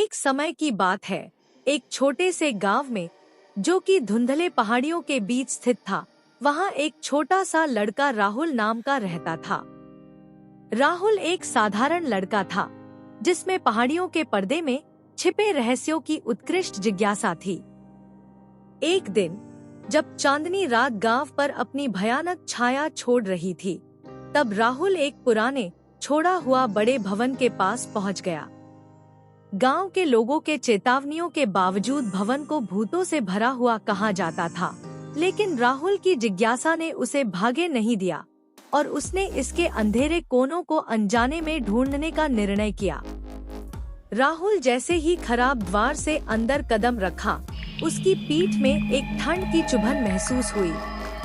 एक समय की बात है, एक छोटे से गांव में, जो कि धुंधले पहाड़ियों के बीच स्थित था, वहां एक छोटा सा लड़का राहुल नाम का रहता था। राहुल एक साधारण लड़का था, जिसमें पहाड़ियों के पर्दे में छिपे रहस्यों की उत्कृष्ट जिज्ञासा थी। एक दिन, जब चांदनी रात गांव पर अपनी भयानक छाया छोड़ रही थी, तब राहुल एक पुराने, छोड़ा हुआ बड़े भवन के पास पहुंच गया। गांव के लोगों के चेतावनियों के बावजूद भवन को भूतों से भरा हुआ कहा जाता था, लेकिन राहुल की जिज्ञासा ने उसे भागे नहीं दिया और उसने इसके अंधेरे कोनों को अनजाने में ढूंढने का निर्णय किया। राहुल जैसे ही खराब द्वार से अंदर कदम रखा, उसकी पीठ में एक ठंड की चुभन महसूस हुई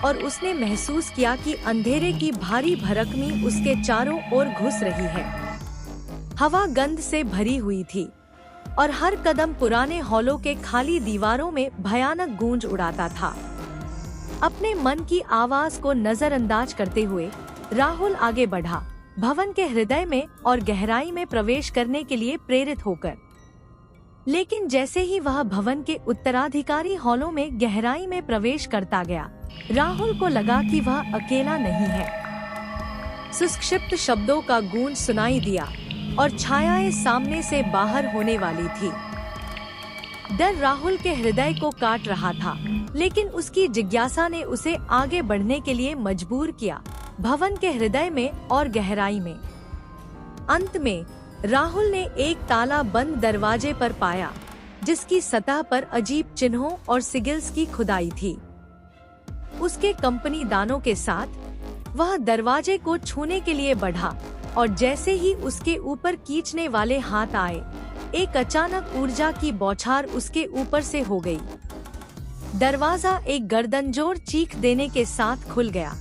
और उसने महसूस किया कि अंधेरे की भारी भरकमी उसके चारों ओर घुस रही है। हवा गंध से भरी हुई थी और हर कदम पुराने हॉलों के खाली दीवारों में भयानक गूंज उड़ाता था। अपने मन की आवाज को नजरअंदाज करते हुए राहुल आगे बढ़ा, भवन के हृदय में और गहराई में प्रवेश करने के लिए प्रेरित होकर। लेकिन जैसे ही वह भवन के उत्तराधिकारी हॉलों में गहराई में प्रवेश करता गया, राहुल को लगा कि वह अकेला नहीं है। सुक्षिप्त शब्दों का गूंज सुनाई दिया और छायाएं सामने से बाहर होने वाली थी। डर राहुल के हृदय को काट रहा था, लेकिन उसकी जिज्ञासा ने उसे आगे बढ़ने के लिए मजबूर किया, भवन के हृदय में और गहराई में। अंत में राहुल ने एक ताला बंद दरवाजे पर पाया, जिसकी सतह पर अजीब चिन्हों और सिगिल्स की खुदाई थी। उसके कंपनी दानों के साथ वह दरवाजे को छूने के लिए बढ़ा और जैसे ही उसके ऊपर खींचने वाले हाथ आए, एक अचानक ऊर्जा की बौछार उसके ऊपर से हो गई। दरवाजा एक गर्दनजोड़ चीख देने के साथ खुल गया।